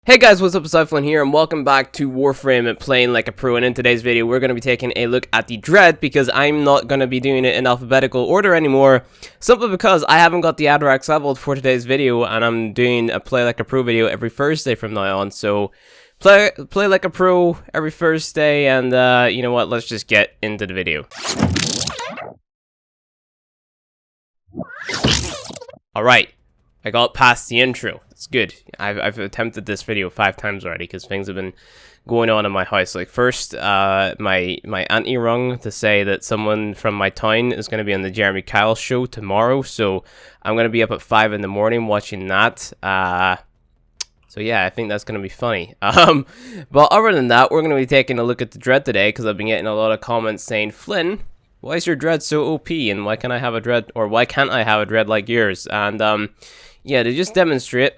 Hey guys, what's up, Cyphlin here, and welcome back to Warframe and playing like a pro. And in today's video, we're going to be taking a look at the Dread, because I'm not going to be doing it in alphabetical order anymore, simply because I haven't got the Adorax leveled for today's video, and I'm doing a play like a pro video every Thursday from now on. So, play like a pro every Thursday, and you know what, let's just get into the video. Alright, I got past the intro. It's good. I've attempted this video 5 times already because things have been going on in my house. Like first, my auntie rung to say that someone from my town is going to be on the Jeremy Kyle show tomorrow, so I'm going to be up at 5 in the morning watching that. So yeah, I think that's going to be funny. But other than that, we're going to be taking a look at the Dread today because I've been getting a lot of comments saying, Flynn, why is your Dread so OP, and why can't I have a Dread, or why can't I have a Dread like yours? And yeah, to just demonstrate,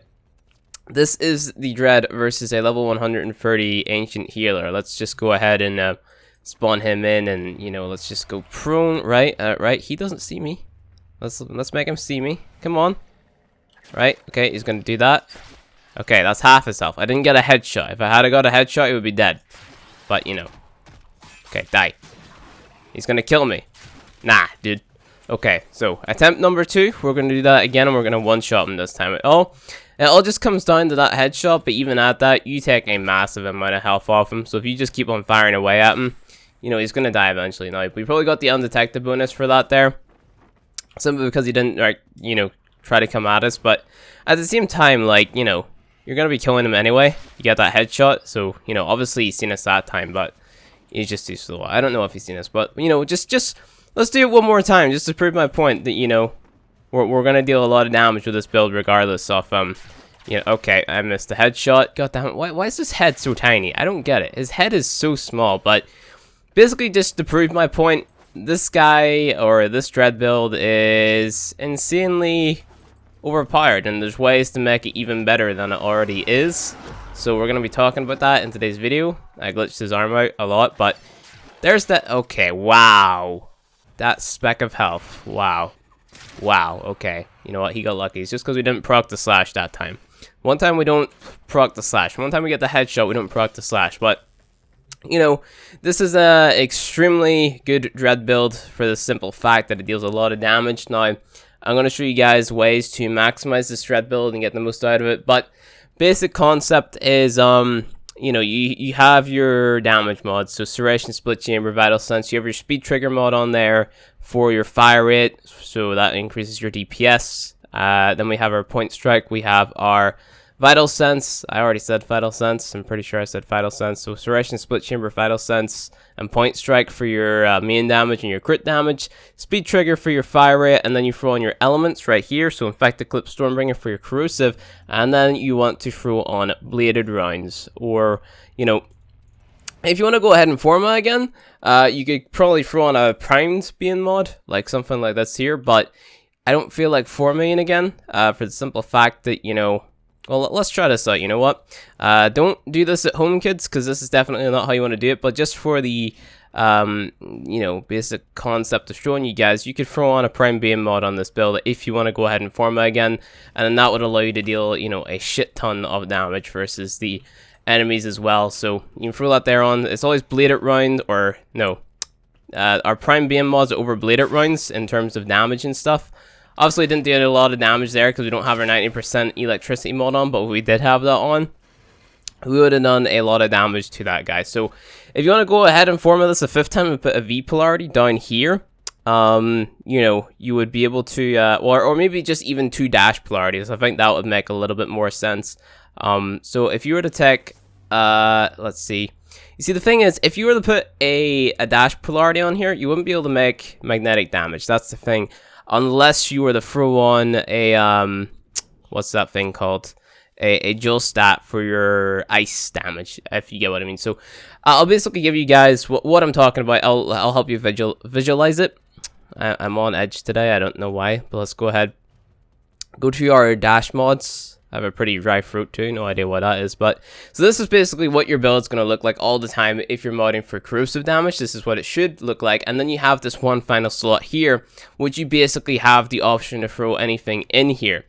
this is the Dread versus a level 130 Ancient Healer. Let's just go ahead and spawn him in, and you know, let's just go prone. Right, right. He doesn't see me. Let's make him see me. Come on. Right. Okay, he's gonna do that. Okay, that's half his health. I didn't get a headshot. If I had got a headshot, he would be dead. But you know. Okay, die. He's gonna kill me. Nah, dude. Okay, so attempt number 2. We're gonna do that again, and we're gonna one-shot him this time. It all just comes down to that headshot, but even at that, you take a massive amount of health off him. So if you just keep on firing away at him, you know, he's gonna die eventually. Now, we probably got the undetected bonus for that there, simply because he didn't, like, you know, try to come at us. But at the same time, like, you know, you're gonna be killing him anyway. You get that headshot, so you know, obviously he's seen us that time, but he's just too slow. I don't know if he's seen us, but you know, just let's do it one more time, just to prove my point that, you know, we're gonna deal a lot of damage with this build regardless of you know. Okay, I missed the headshot. God damn it, why is his head so tiny? I don't get it. His head is so small. But basically, just to prove my point, this guy, or this Dread build, is insanely overpowered, and there's ways to make it even better than it already is. So we're gonna be talking about that in today's video. I glitched his arm out a lot, but there's that. Okay, wow, that speck of health. Wow. Okay, you know what, he got lucky. It's just because we didn't proc the slash that time. One time we don't proc the slash. One time we get the headshot, we don't proc the slash. But you know, this is a extremely good Dread build for the simple fact that it deals a lot of damage. Now, I'm going to show you guys ways to maximize this Dread build and get the most out of it. But basic concept is, you know, you have your damage mods, so Serration, Split Chamber, Vital Sense. You have your Speed Trigger mod on there for your fire rate, so that increases your DPS. Then we have our Point Strike. We have our Vital Sense. I already said Vital Sense. I'm pretty sure I said Vital Sense. So Serration, Split Chamber, Vital Sense, and Point Strike for your main damage and your crit damage. Speed Trigger for your fire rate, and then you throw on your elements right here. So Infected Clip, Stormbringer for your corrosive, and then you want to throw on Bladed Rounds. Or, you know, if you want to go ahead and Forma again, you could probably throw on a Primed Being mod, like something like this here, but I don't feel like Formaing again, for the simple fact that, you know, well, let's try this out. You know what? Don't do this at home, kids, because this is definitely not how you want to do it. But just for the, you know, basic concept of showing you guys, you could throw on a Prime Beam mod on this build if you want to go ahead and Forma again, and then that would allow you to deal, you know, a shit ton of damage versus the enemies as well. So you can throw that there on. It's always Bladed Round, or no, our Prime Beam mods over Bladed Rounds in terms of damage and stuff. Obviously, didn't do a lot of damage there because we don't have our 90% electricity mod on, but if we did have that on, we would have done a lot of damage to that guy. So if you want to go ahead and Forma this a 5th time and put a V polarity down here, you know, you would be able to, or maybe just even 2 dash polarities. I think that would make a little bit more sense. So if you were to take, let's see. You see, the thing is, if you were to put a dash polarity on here, you wouldn't be able to make magnetic damage. That's the thing. Unless you were to throw on a, what's that thing called? A dual stat for your ice damage, if you get what I mean. So, I'll basically give you guys what I'm talking about. I'll help you visualize it. I'm on edge today. I don't know why, but let's go ahead. Go to our dash mods. I have a pretty dry throat too, no idea what that is, but so this is basically what your build's going to look like all the time if you're modding for corrosive damage. This is what it should look like, and then you have this one final slot here, which you basically have the option to throw anything in here.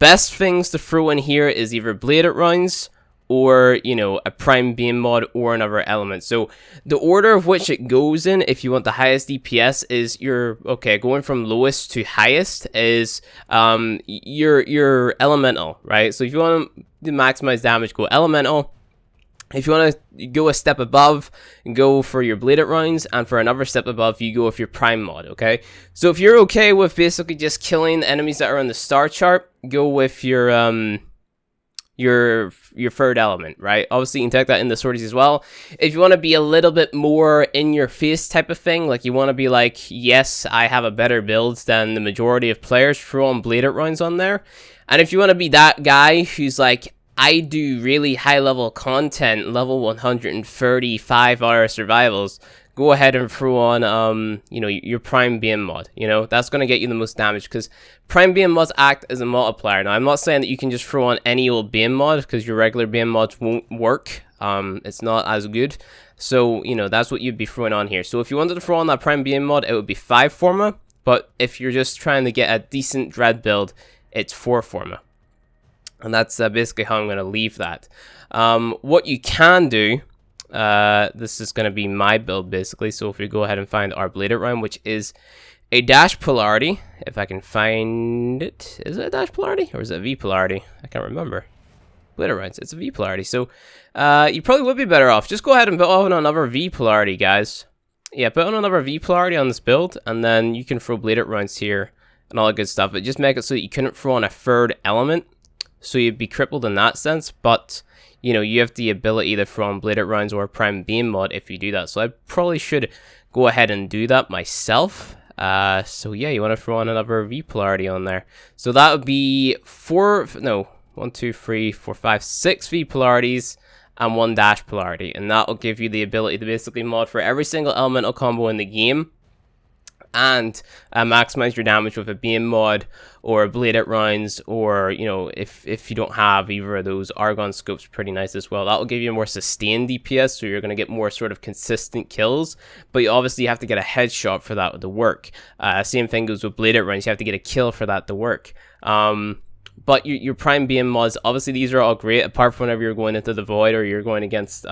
Best things to throw in here is either Bladed Rounds or, you know, a prime beam mod or another element. So the order of which it goes in, if you want the highest DPS, is going from lowest to highest is your elemental, right? So if you want to maximize damage, go elemental. If you want to go a step above, go for your bladed rounds, and for another step above, you go with your prime mod, okay? So if you're okay with basically just killing enemies that are on the star chart, go with your third element, right? Obviously, you can take that in the sorties as well. If you want to be a little bit more in your face type of thing, like you want to be like, yes, I have a better build than the majority of players, throw on bladed rounds on there. And if you want to be that guy who's like, I do really high level content, level 135-hour survivals, go ahead and throw on, you know, your prime beam mod. You know, that's going to get you the most damage, because prime beam mods act as a multiplier. Now, I'm not saying that you can just throw on any old beam mod, because your regular beam mods won't work. It's not as good. So, you know, that's what you'd be throwing on here. So if you wanted to throw on that prime beam mod, it would be 5 forma. But if you're just trying to get a decent dread build, it's 4 forma. And that's basically how I'm going to leave that. What you can do, this is going to be my build basically. So if we go ahead and find our bladed round, which is a dash polarity, if I can find it. Is it a dash polarity or is it a V polarity? I can't remember. Bladed rounds, it's a V polarity. So you probably would be better off. Just go ahead and build on another V polarity, guys. Yeah, put on another V polarity on this build, and then you can throw bladed rounds here and all that good stuff. But just make it so that you couldn't throw on a third element. So you'd be crippled in that sense, but, you know, you have the ability to throw on bladed rounds or prime beam mod if you do that. So I probably should go ahead and do that myself. So yeah, you want to throw on another V polarity on there. So that would be 6 V polarities and 1 dash polarity. And that will give you the ability to basically mod for every single elemental combo in the game. And maximize your damage with a beam mod or bladed rounds, or, you know, if you don't have either of those, Argon scope's pretty nice as well. That will give you more sustained DPS, so you're going to get more sort of consistent kills, but you obviously have to get a headshot for that to work. Same thing goes with bladed rounds, you have to get a kill for that to work. But your prime beam mods, obviously these are all great, apart from whenever you're going into the void or you're going against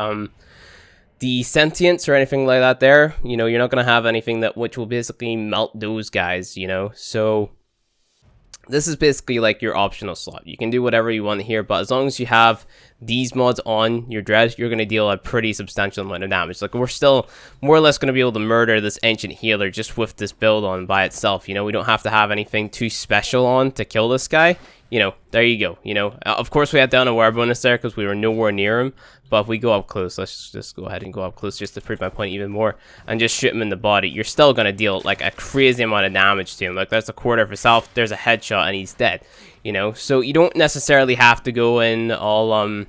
the sentience or anything like that there. You know, you're not going to have anything which will basically melt those guys, you know. So this is basically like your optional slot. You can do whatever you want here, but as long as you have these mods on your dread, you're going to deal a pretty substantial amount of damage. Like, we're still more or less going to be able to murder this ancient healer just with this build on by itself. You know, we don't have to have anything too special on to kill this guy. You know, there you go. You know, of course we had down a war bonus there because we were nowhere near him. But if we go up close, let's just go ahead and go up close just to prove my point even more, and just shoot him in the body. You're still going to deal like a crazy amount of damage to him. Like, that's a quarter of his health, there's a headshot, and he's dead. You know, so you don't necessarily have to go in all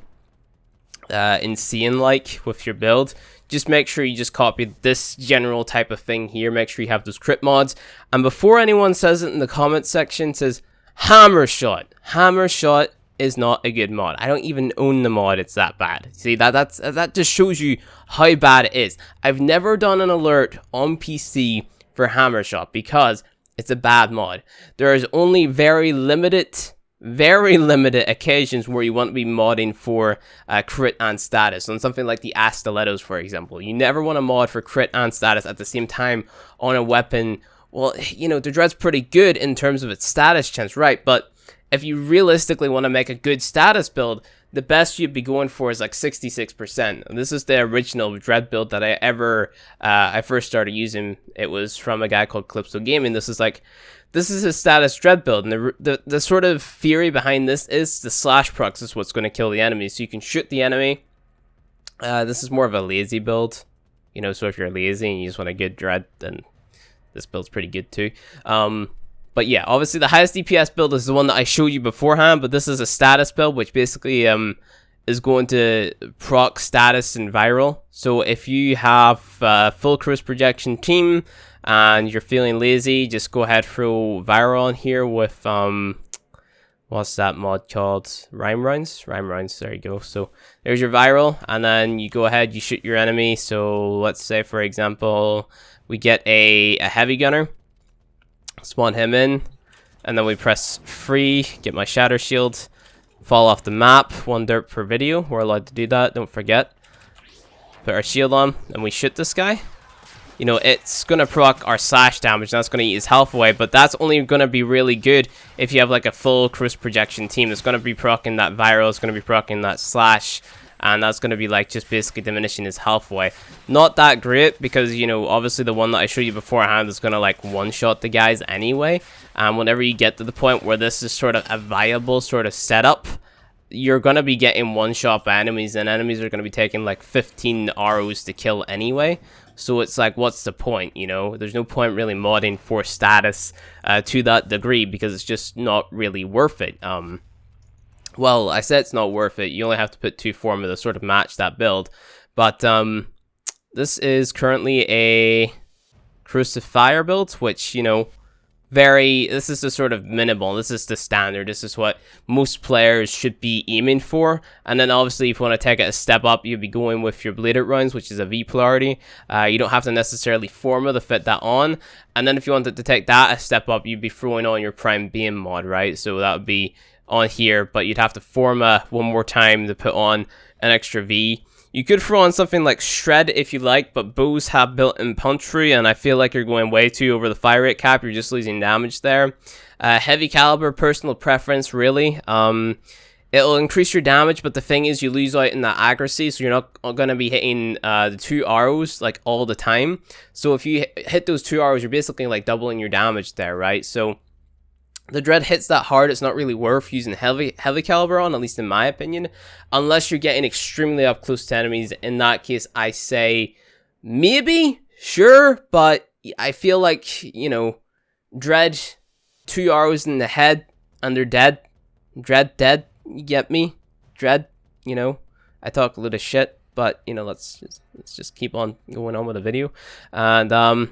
insane like with your build. Just make sure you just copy this general type of thing here. Make sure you have those crit mods. And before anyone says it in the comment section, says hammer shot. Hammer shot is not a good mod. I don't even own the mod. It's that bad. See, that just shows you how bad it is. I've never done an alert on PC for hammer shot because it's a bad mod. There is only very limited occasions where you want to be modding for crit and status. On something like the Stilettos, for example, you never want to mod for crit and status at the same time on a weapon. Well, you know, the dread's pretty good in terms of its status chance, right? But if you realistically want to make a good status build, the best you'd be going for is like 66%. And this is the original dread build that I first started using. It was from a guy called Calypso Gaming. This is his status dread build, and the sort of theory behind this is the slash procs is what's going to kill the enemy. So you can shoot the enemy. This is more of a lazy build, you know. So if you're lazy and you just want a good dread, then this build's pretty good too. But yeah, obviously the highest DPS build is the one that I showed you beforehand, but this is a status build, which basically is going to proc status and viral. So if you have full cruise projection team and you're feeling lazy, just go ahead, throw viral on here with what's that mod called? Rhyme rounds, there you go. So there's your viral, and then you go ahead, you shoot your enemy. So let's say, for example, we get a heavy gunner. Spawn him in, and then we press free, get my shatter shield, fall off the map. 1 dirt per video. We're allowed to do that, don't forget. Put our shield on, and we shoot this guy. You know, it's going to proc our slash damage, and that's going to eat his health away, but that's only going to be really good if you have like a full cruise projection team. It's going to be proccing that viral, it's going to be proccing that slash, and that's going to be like just basically diminishing his health away. Not that great, because, you know, obviously the one that I showed you beforehand is going to like one-shot the guys anyway, and whenever you get to the point where this is sort of a viable sort of setup, you're going to be getting one-shot by enemies, and enemies are going to be taking like 15 arrows to kill anyway. So it's like, what's the point, you know? There's no point really modding for status to that degree, because it's just not really worth it. Well, I said it's not worth it. You only have to put 2 formulas to sort of match that build. But this is currently a Crucifier build, which, you know, this is the sort of minimal, this is the standard, this is what most players should be aiming for. And then obviously if you want to take it a step up, you'd be going with your bladed rounds, which is a V polarity. You don't have to necessarily forma to fit that on. And then if you wanted to take that a step up, you'd be throwing on your prime beam mod, right? So that would be on here, but you'd have to forma 1 more time to put on an extra V. You could throw on something like Shred if you like, but bows have built-in punctury, and I feel like you're going way too over the fire rate cap. You're just losing damage there. Heavy caliber, personal preference, really. It'll increase your damage, but the thing is you lose out in that accuracy, so you're not going to be hitting the 2 arrows like all the time. So if you hit those 2 arrows, you're basically like doubling your damage there, right? So the Dread hits that hard, it's not really worth using heavy caliber on, at least in my opinion, unless you're getting extremely up close to enemies. In that case, I say maybe, sure, but I feel like, you know, Dread, 2 arrows in the head, and they're dead. Dread dead, you get me? Dread, you know, I talk a little shit, but, you know, let's just keep on going on with the video. And,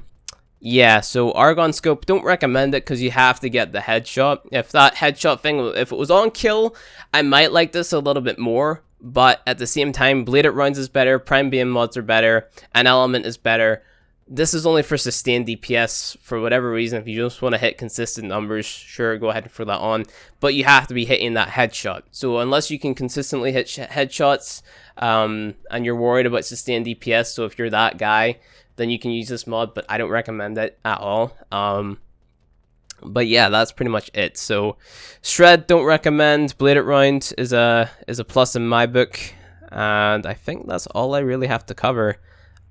yeah, so Argon Scope, don't recommend it because you have to get the headshot. If that headshot thing, if it was on kill, I might like this a little bit more. But at the same time, Bladed Rounds is better, Prime Beam mods are better, and Element is better. This is only for sustained DPS for whatever reason. If you just want to hit consistent numbers, sure, go ahead and throw that on. But you have to be hitting that headshot. So unless you can consistently hit headshots, and you're worried about sustained DPS, so if you're that guy, then you can use this mod, but I don't recommend it at all. But yeah, that's pretty much it. So Shred, don't recommend. Bladed Round is a plus in my book, and I think that's all I really have to cover.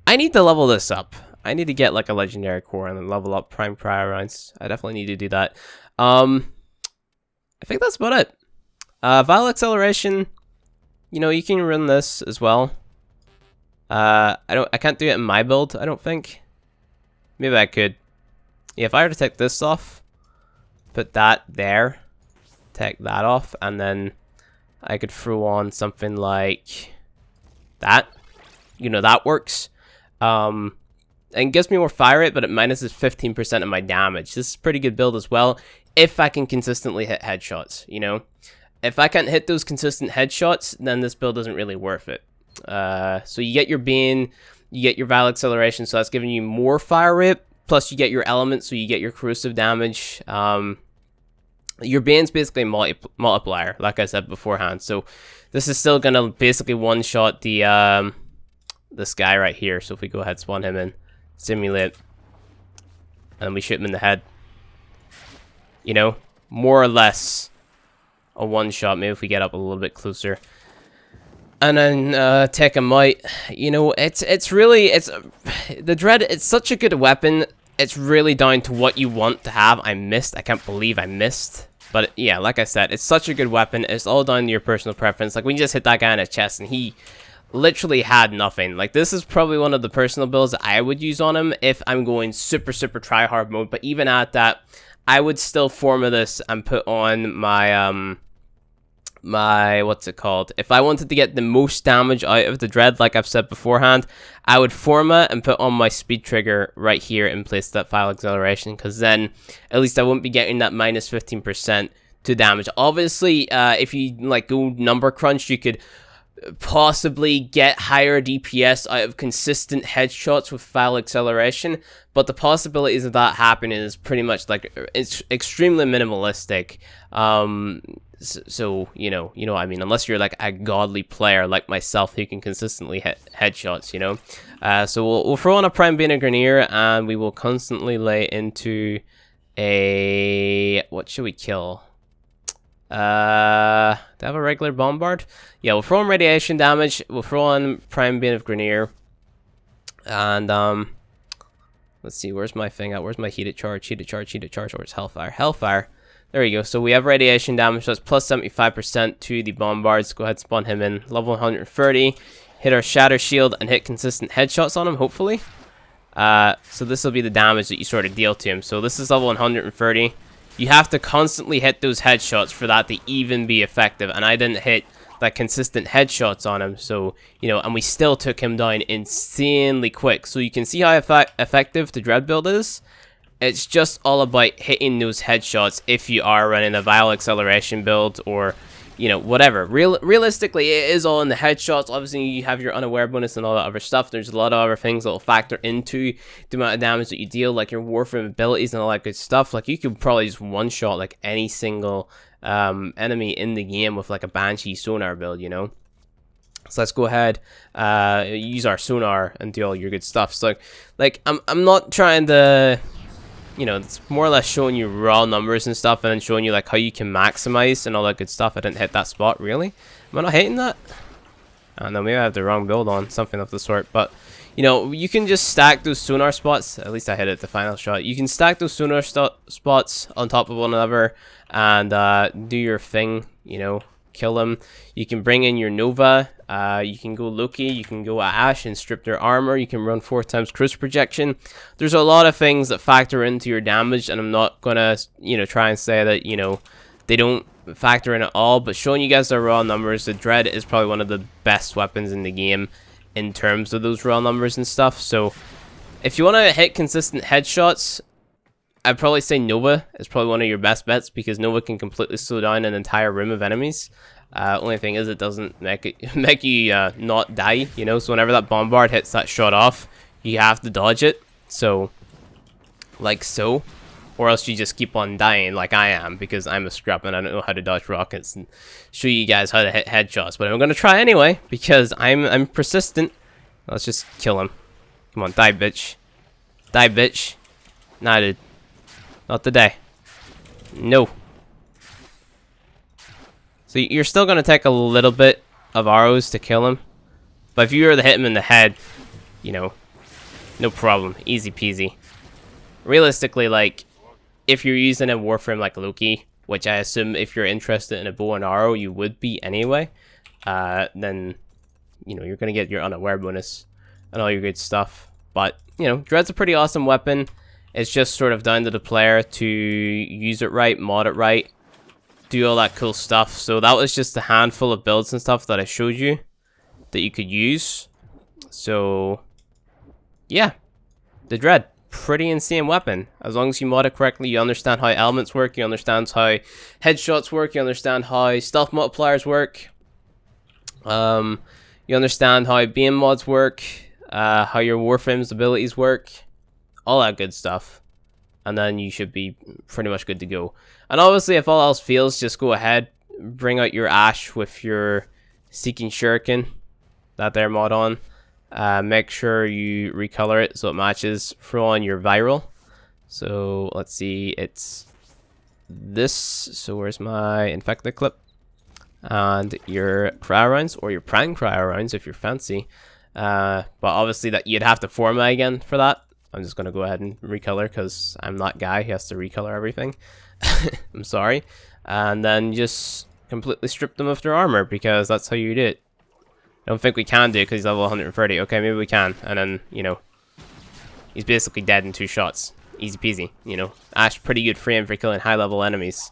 I need to level this up. I need to get like a legendary core and then level up prime prior rounds. I definitely need to do that. I think that's about it. Vial acceleration, you know, you can run this as well. I can't do it in my build, I don't think. Maybe I could. Yeah, if I were to take this off, put that there, take that off, and then I could throw on something like that. You know, that works. And gives me more fire rate, but it minuses 15% of my damage. This is a pretty good build as well, if I can consistently hit headshots, you know? If I can't hit those consistent headshots, then this build isn't really worth it. So you get your Bane, you get your Vial Acceleration, so that's giving you more fire rate, plus you get your Element, so you get your corrosive damage. Your Bane's basically a multiplier, like I said beforehand, so this is still gonna basically one-shot the this guy right here. So if we go ahead, spawn him in, simulate, and then we shoot him in the head, you know, more or less a one-shot. Maybe if we get up a little bit closer. And then take him out. You know, it's really the Dread. It's such a good weapon. It's really down to what you want to have. I can't believe I missed. But yeah, like I said, it's such a good weapon. It's all down to your personal preference. Like, we just hit that guy in his chest, and he literally had nothing. Like, this is probably one of the personal builds that I would use on him if I'm going super try hard mode. But even at that, I would still forma this and put on my what's it called? If I wanted to get the most damage out of the Dread, like I've said beforehand, I would forma and put on my speed trigger right here in place of that Vial Acceleration, because then at least I wouldn't be getting that minus 15% to damage. Obviously, if you like go number crunch, you could possibly get higher DPS out of consistent headshots with Vial Acceleration, but the possibilities of that happening is pretty much like, it's extremely minimalistic. So you know what I mean. Unless you're like a godly player like myself who can consistently hit headshots, you know. So we'll throw on a Prime Being a Grenier, and we will constantly lay into a, what should we kill? Do I have a regular bombard? Yeah, we'll throw on radiation damage. We'll throw on Prime Being of Grenier, and let's see, where's my thing at? Where's my heated charge? Heated charge, heated charge. Where's Hellfire? Hellfire. There we go. So we have radiation damage. So that's plus 75% to the bombards. Go ahead and spawn him in. Level 130. Hit our shatter shield and hit consistent headshots on him, hopefully. So this will be the damage that you sort of deal to him. So this is level 130. You have to constantly hit those headshots for that to even be effective. And I didn't hit like consistent headshots on him. So, you know, and we still took him down insanely quick. So you can see how effective the Dread build is. It's just all about hitting those headshots if you are running a Vile Acceleration build or, you know, whatever. Realistically, it is all in the headshots. Obviously, you have your unaware bonus and all that other stuff. There's a lot of other things that will factor into the amount of damage that you deal, like your Warframe abilities and all that good stuff. Like, you could probably just one-shot, like, any single enemy in the game with, like, a Banshee sonar build, you know? So let's go ahead, use our sonar and do all your good stuff. So, like, I'm not trying to... You know, it's more or less showing you raw numbers and stuff, and then showing you like how you can maximize and all that good stuff. I didn't hit that spot, really. Am I not hitting that? I don't know, maybe I have the wrong build on, something of the sort. But, you know, you can just stack those sonar spots. At least I hit it the final shot. You can stack those sonar spots on top of one another and do your thing, you know, kill them. You can bring in your Nova. You can go Loki, you can go Ash and strip their armor. You can run 4 times cruise projection. There's a lot of things that factor into your damage, and I'm not gonna, you know, try and say that, you know, they don't factor in at all. But showing you guys the raw numbers, the Dread is probably one of the best weapons in the game in terms of those raw numbers and stuff. So if you want to hit consistent headshots, I'd probably say Nova is probably one of your best bets, because Nova can completely slow down an entire room of enemies. Only thing is, it doesn't make you not die, you know. So whenever that bombard hits that shot off, you have to dodge it. So, like so, or else you just keep on dying, like I am, because I'm a scrub and I don't know how to dodge rockets and show you guys how to hit headshots. But I'm gonna try anyway, because I'm persistent. Let's just kill him. Come on, die, bitch. Die, bitch. Nah, dude. Not today. No. So you're still going to take a little bit of arrows to kill him. But if you were to hit him in the head, you know, no problem. Easy peasy. Realistically, like, if you're using a Warframe like Loki, which I assume if you're interested in a bow and arrow, you would be anyway, then, you know, you're going to get your unaware bonus and all your good stuff. But, you know, Dread's a pretty awesome weapon. It's just sort of down to the player to use it right, mod it right, do all that cool stuff. So that was just a handful of builds and stuff that I showed you that you could use. So yeah, the Dread, pretty insane weapon. As long as you mod it correctly, you understand how elements work, you understand how headshots work, you understand how stealth multipliers work, you understand how beam mods work, how your Warframe's abilities work, all that good stuff. And then you should be pretty much good to go. And obviously, if all else fails, just go ahead, bring out your Ash with your Seeking Shuriken, that there mod on. Make sure you recolor it so it matches. Throw on your Viral. So let's see, it's this. So where's my infected clip? And your cryo rounds, or your prime cryo rounds if you're fancy. But obviously that you'd have to format again for that. I'm just going to go ahead and recolor, because I'm that guy who has to recolor everything. I'm sorry. And then just completely strip them of their armor, because that's how you do it. I don't think we can do it because he's level 130. Okay, maybe we can. And then, you know, he's basically dead in 2 shots. Easy peasy, you know. Ash, pretty good frame for killing high level enemies,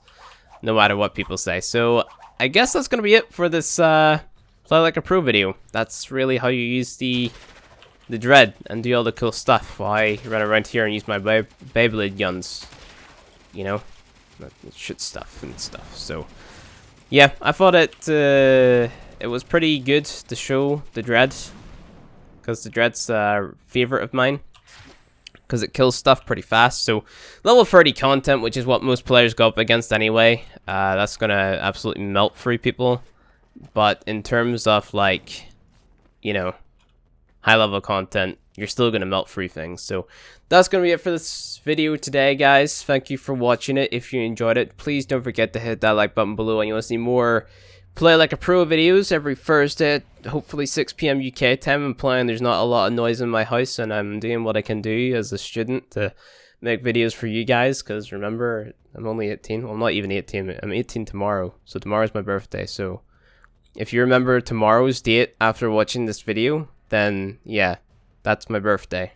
no matter what people say. So I guess that's going to be it for this Play Like a Pro video. That's really how you use the Dread and do all the cool stuff while I run around here and use my Beyblade guns, you know, shoot stuff and stuff. So yeah, I thought it was pretty good to show the Dread, because the Dread's a favorite of mine, because it kills stuff pretty fast. So level 30 content, which is what most players go up against anyway, that's gonna absolutely melt through people. But in terms of, like, you know, high level content, you're still gonna melt through things. So that's gonna be it for this video today, guys. Thank you for watching it. If you enjoyed it, please don't forget to hit that like button below, and you want to see more Play Like a Pro videos every Thursday, hopefully 6 PM UK time. I'm playing, there's not a lot of noise in my house, and I'm doing what I can do as a student to make videos for you guys, because remember, I'm only 18. Well, I'm not even 18, I'm 18 tomorrow, so tomorrow's my birthday. So if you remember tomorrow's date after watching this video, then yeah, that's my birthday.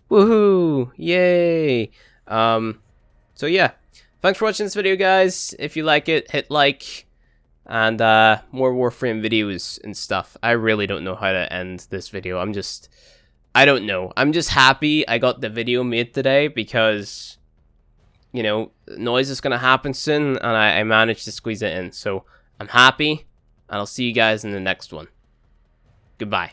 Woohoo! Yay! So yeah, thanks for watching this video, guys. If you like it, hit like. And more Warframe videos and stuff. I really don't know how to end this video. I don't know. I'm just happy I got the video made today because, you know, noise is going to happen soon, and I managed to squeeze it in. So I'm happy, and I'll see you guys in the next one. Goodbye.